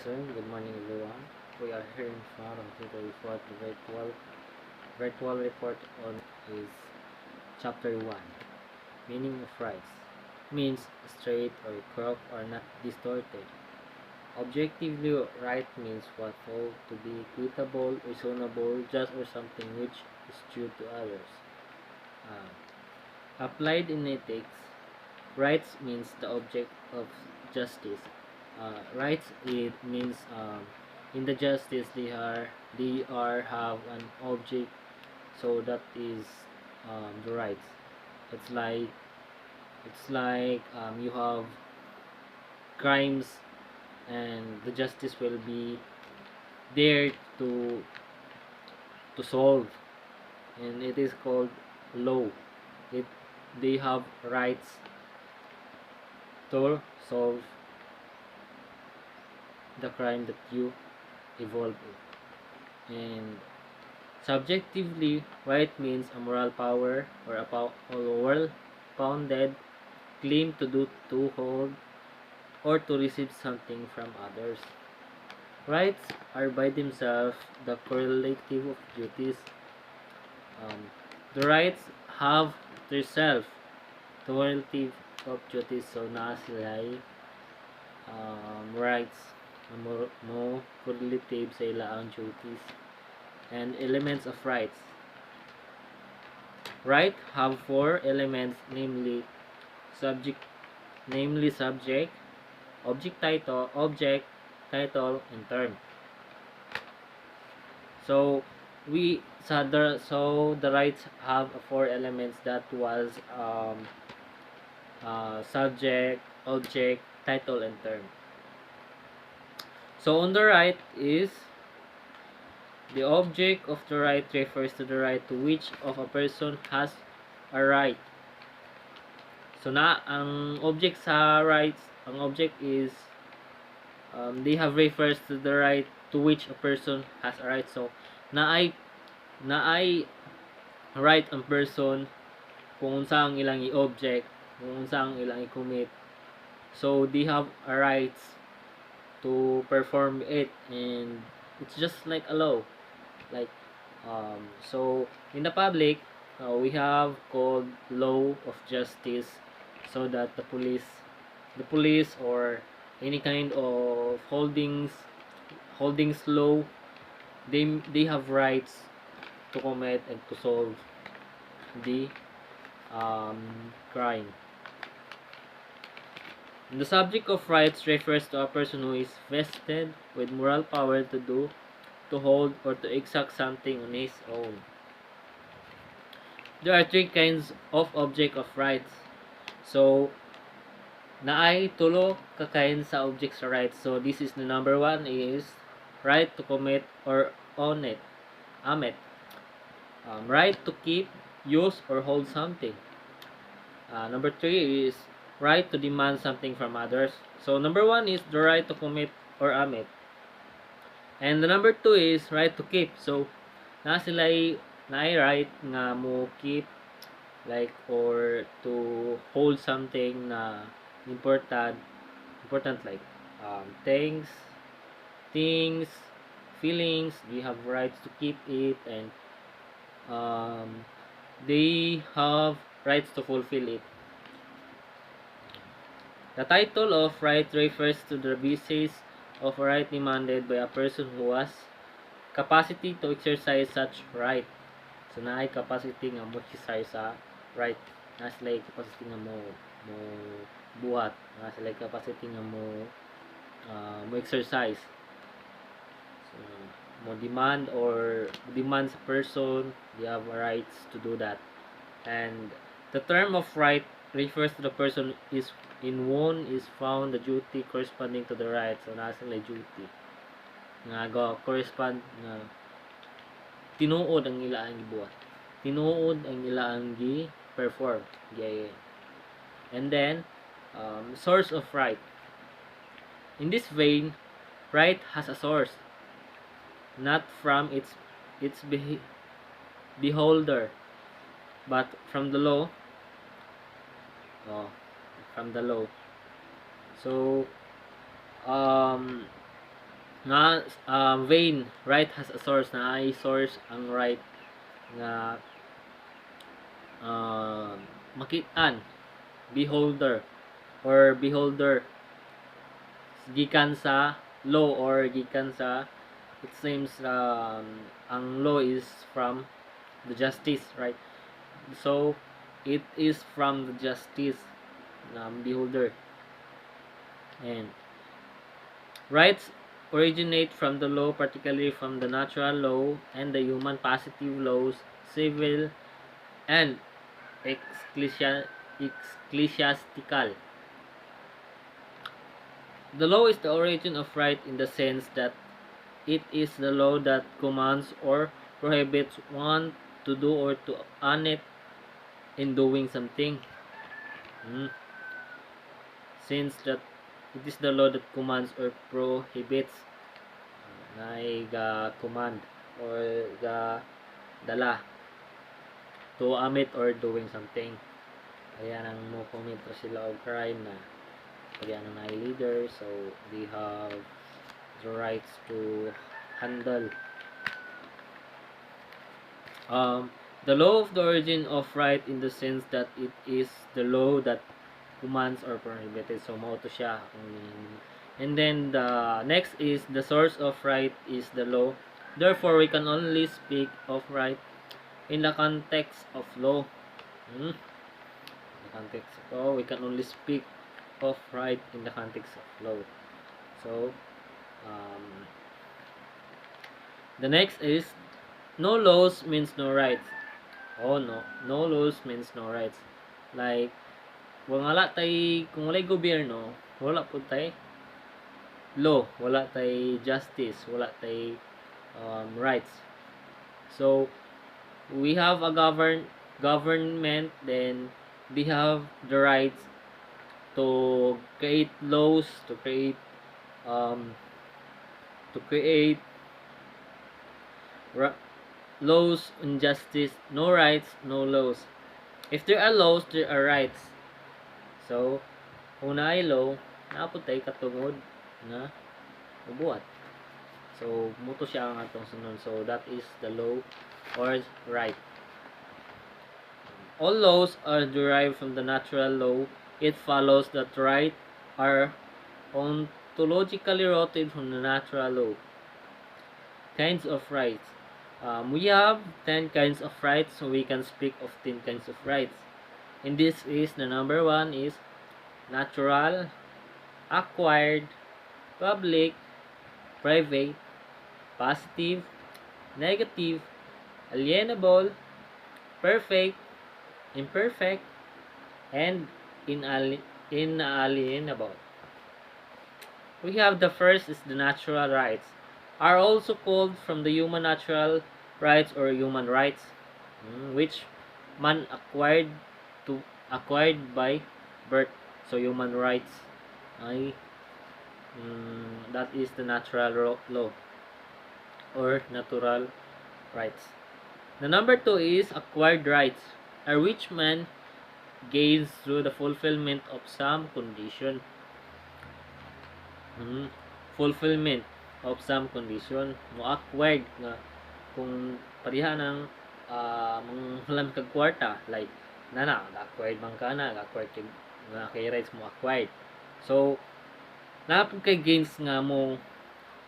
sir. Good morning, everyone. We are here in front of the report, the virtual report on is chapter 1. Meaning of rights means straight or crooked or not distorted. Objectively, right means what thought to be equitable, reasonable, just, or something which is due to others. Applied in ethics, rights means the object of justice. Rights it means in the justice they are have an object, so that is the rights. It's like you have crimes, and the justice will be there to solve, and it is called law. It They have rights to solve the crime that you evolve in. And subjectively, right means a moral power or a well-founded claim to do, to hold, or to receive something from others. Rights are by themselves the correlative of duties. The rights have themselves the correlative of duties, so na sila ay rights mo correlative sa ilaang duties and elements of rights. Right have four elements, subject, subject, object, title, and term. So the rights have four elements, that was subject, object, title, and term. So on the right is the object of the right refers to the right to which of a person has a right. So ang object sa rights, ang object is they have refers to the right to which a person has a right. So naay right ang person kung unsa ang ilang i-object, kung unsa ang ilang i-commit. So they have a rights to perform it, and it's just like a law. Like so in the public, we have called law of justice, so that the police or any kind of holdings law, they have rights to commit and to solve the crime. The subject of rights refers to a person who is vested with moral power to do, to hold, or to exact something on his own. There are three kinds of object of rights. So naay tulo ka kind sa object sa rights. So this is the number one is right to commit or own it. Right to keep, use, or hold something. Number three is right to demand something from others. So number one is the right to commit or amit. And the number two is right to keep. So na sila'y right nga mo keep, like, or to hold something na important, like things, feelings. We have rights to keep it, and they have rights to fulfill it. The title of right refers to the basis of a right demanded by a person who has capacity to exercise such right. So naay capacity nga mo exercise sa right. Na sila capacity nga mo buhat. Na sila capacity nga mo exercise. So mo demand sa person, they have rights to do that. And the term of right refers to the person is in one is found the duty corresponding to the right. So nasa sila duty nga go correspond na tinuod ang ilang gibuhat, tinuod ang ilang gi-perform. And then source of right. In this vein, right has a source, not from its beholder, but from the law. From the law. So na vein, right has a source, na ay source ang right nga makitaan, beholder, or beholder gikan sa law, or gikan sa, it seems ang law is from the justice, right? So it is from the justice beholder. And rights originate from the law, particularly from the natural law and the human positive laws, civil and ecclesiastical. The law is the origin of right in the sense that it is the law that commands or prohibits one to do or to omit in doing something. Since that it is the law that commands or prohibits, na ga command or ga dala to omit or doing something. Kaya nang mo commit sila og crime na kaya na leader, so they have the rights to handle. The law of the origin of right in the sense that it is the law that commands or prohibited. So mao to siya. And then the next is the source of right is the law. Therefore, we can only speak of right in the context of law. In the context of law, we can only speak of right in the context of law. So the next is no laws means no rights. Oh no, no laws means no rights. Like wala tay, kung walay gobyerno, wala po tay law, wala tay justice, wala tay rights. So we have a government, then they have the rights to create laws, to create laws and justice. No rights, no laws. If there are laws, there are rights. So kung naay law, naaputay katungod na ubuhat. So muto siya ang atong sunod. So that is the law or right. All laws are derived from the natural law. It follows that right are ontologically rooted from the natural law. Kinds of rights. We have 10 kinds of rights, so we can speak of 10 kinds of rights. And this is, the number 1 is natural, acquired, public, private, positive, negative, alienable, perfect, imperfect, and inalienable. We have the first is the natural rights, are also called from the human natural rights or human rights, which man acquired by birth. So human rights ay that is the natural law or natural rights. The number 2 is acquired rights, are which man gains through the fulfillment of some condition. Fulfillment of some condition mo acquired nga kung pariha ng manghulam kag kwarta, like nana acquired man ka na acquired nga kay rights mo acquired. So napud kay gains nga mo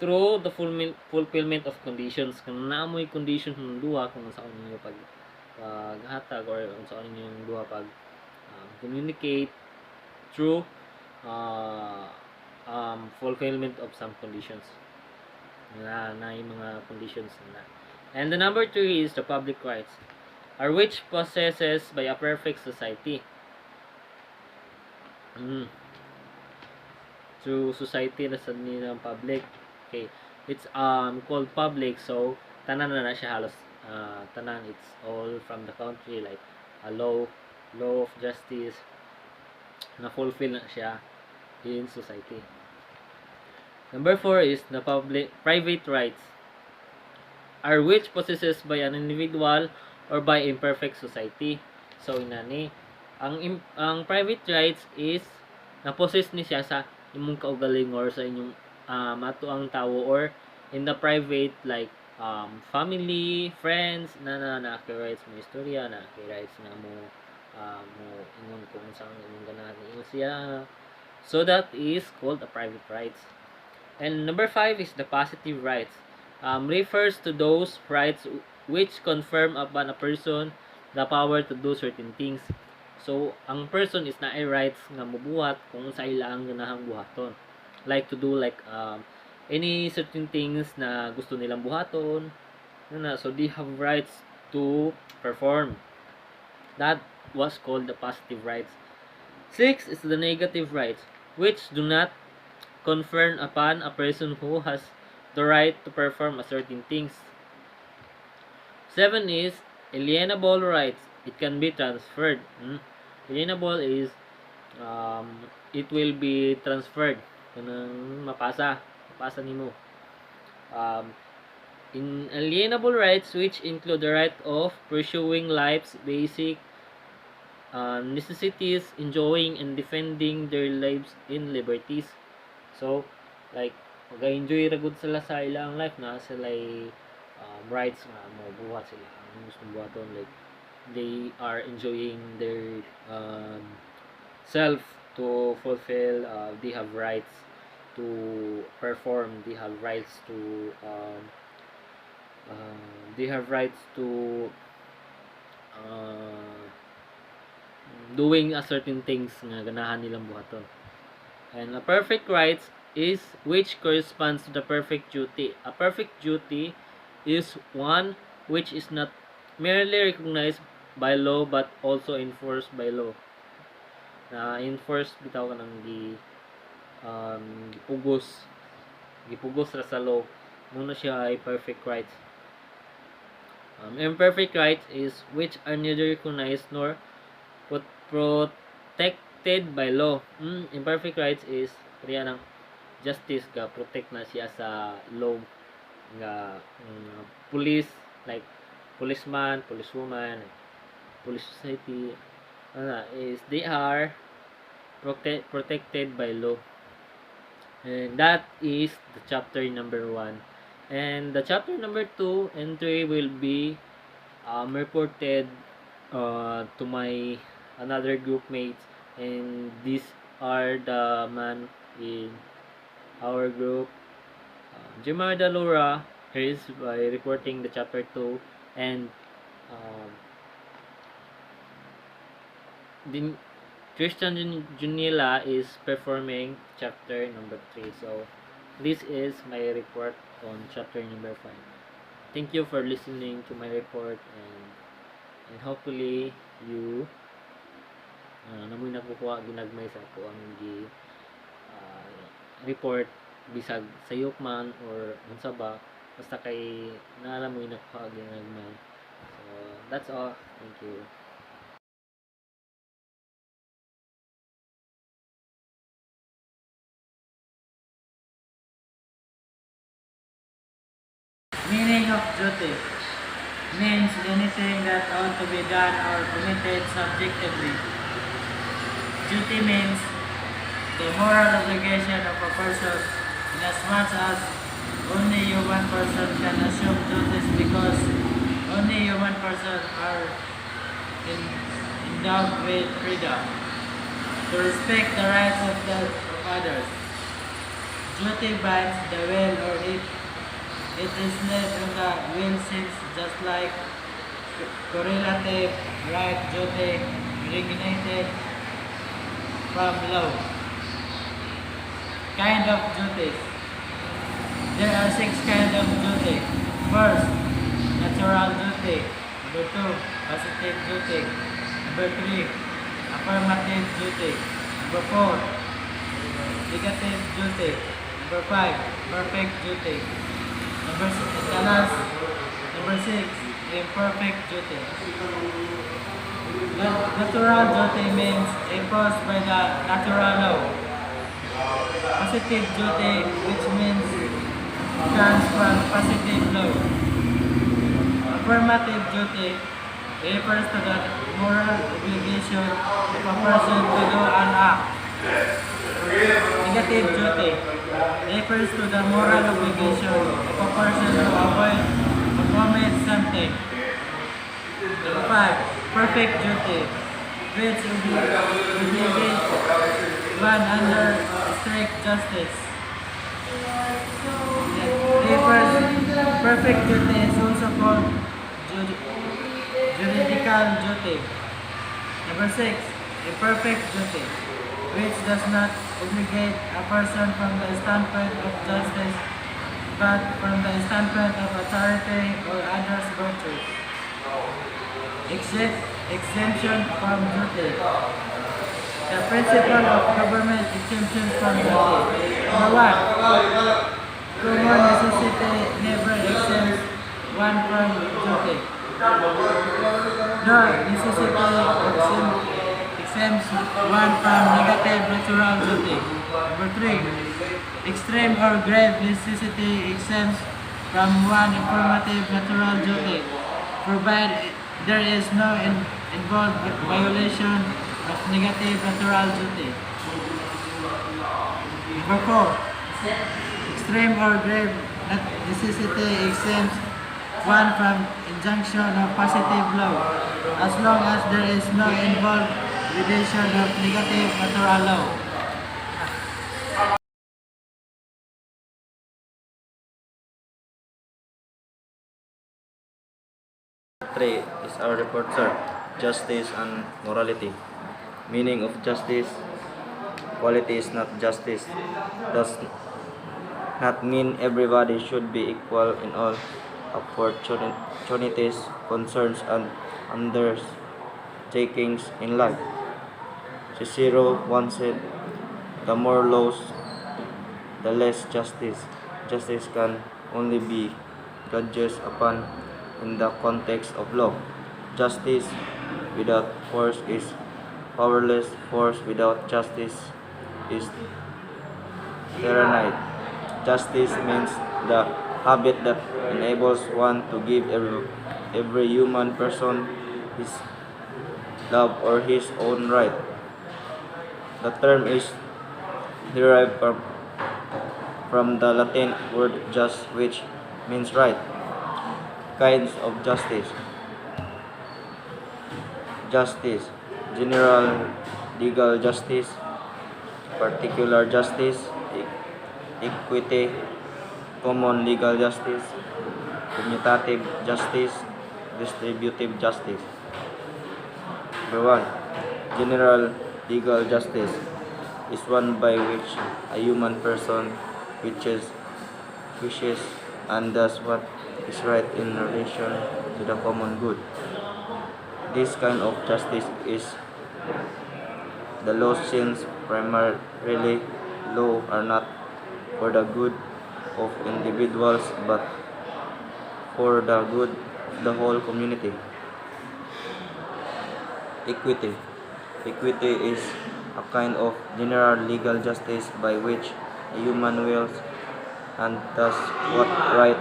through the fulfillment of conditions. Kung naamoy conditions ng duha, kung saan ninyo paghatag or kung saan ninyo duha pag communicate through fulfillment of some conditions na yung mga conditions na. And the number 3 is the public rights, are which possesses by a perfect society. Through society na sa nilang public. Okay, it's called public, so tanan na siya halos tanan, it's all from the country, like a law of justice na fulfill na siya in society. Number 4 is the private rights, are which possessed by an individual or by imperfect society. So inani ang private rights is na-possess ni siya sa imong kaugaling or sa inyong ato ang tawo, or in the private, like family, friends, na rights mo istorya, na rights na mo mo ingon kung saan imong ganahan ingon siya. So that is called a private rights. And number 5 is the positive rights. Refers to those rights which confirm upon a person the power to do certain things. So, ang person is na ay rights nga mobuhat kung sa ilang ganahang buhaton. Like to do like any certain things na gusto nilang buhaton. So, they have rights to perform. That was called the positive rights. 6 is the negative rights, which do not confer upon a person who has the right to perform a certain things. 7 is alienable rights. It can be transferred. Alienable is it will be transferred. Kanang mapasa nimo. Inalienable rights, which include the right of pursuing life's basic necessities, enjoying and defending their lives in liberties. So, like, mag-enjoy ra gud sila sa ilang life, na sila rights nga mo buhat sila ang gusto buhaton, like they are enjoying their self to fulfill, they have rights to perform, they have rights to doing a certain things nga ganahan nilang buhaton. And a perfect rights is which corresponds to the perfect duty. A perfect duty is one which is not merely recognized by law but also enforced by law. Na enforced bitaw ka ng gipugos ra sa law, muna siya ay perfect rights. Imperfect rights is which are neither recognized nor protected by law. Imperfect rights is kaya ng justice ga protect na siya sa law nga police, like policeman, policewoman, police society, is they are protected by law. And that is the chapter number 1. And the chapter number 2 and 3 will be reported to my another group mates, and these are the man in our group, Jeonilla Dalura. Here is by reporting the chapter 2, and Christian Jeonilla is performing chapter number 3. So this is my report on chapter number 5. Thank you for listening to my report, and hopefully you namoy nakukuha ginagmay sa ako ang report, bisag sayop man or unsa ba, basta kay naalam mo nakuha ginagmay. So that's all. Thank you. Meaning of duty means anything that ought to be done or committed subjectively. Duty means the moral obligation of a person, inasmuch as only human person can assume duties, because only human persons are endowed with freedom to respect the rights of others. Duty binds the will, or it is led on the will, since just like correlative right duty originated from law. Kind of duties. There are 6 kinds of duty. First, natural duty. Number 2, positive duty. Number 3, affirmative duty. Number 4, negative duty. Number 5, perfect duty. Number 6, imperfect duty. Natural duty means imposed by the natural law. Positive duty, which means comes from positive law. Affirmative duty refers to the moral obligation of a person to do an act Negative duty refers to the moral obligation of a person to avoid or omit something. Number 5. Perfect duty, which obligates one under strict justice. Perfect duty is also called juridical duty. Number 6. Imperfect duty, which does not obligate a person from the standpoint of justice, but from the standpoint of authority or others' virtues. Exemption from duty. The principle of government exemption from duty. Number 1. Common necessity never exempts one from duty. Nor necessity exempts one from negative natural duty. Number 3. Extreme or grave necessity exempts from one affirmative natural duty, provided there is no involved violation of negative natural duty. Number 4. Extreme or grave necessity exempts one from injunction of positive law, as long as there is no involved violation of negative natural law. Three is our reporter, justice and morality. Meaning of justice: quality is not justice. Does not mean everybody should be equal in all opportunities, concerns, and undertakings in life. Cicero once said, "The more laws, the less justice. Justice can only be judged upon in the context of law. Justice without force is powerless. Force without justice is tyranny." Justice means the habit that enables one to give every human person his love or his own right. The term is derived from the Latin word just, which means right. Kinds of justice: justice, general legal justice, particular justice, equity, common legal justice, commutative justice, distributive justice. Number 1. General legal justice is one by which a human person wishes and does what is right in relation to the common good. This kind of justice is the law, since primarily law are not for the good of individuals but for the good of the whole community. Equity. Equity is a kind of general legal justice by which a human wills and does what right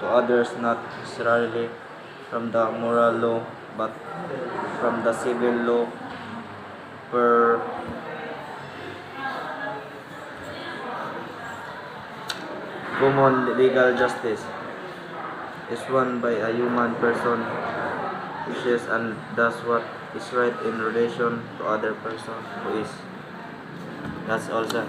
to others, not necessarily from the moral law but from the civil law. Per common legal justice is one by a human person wishes and does what is right in relation to other person who is. That's all, sir.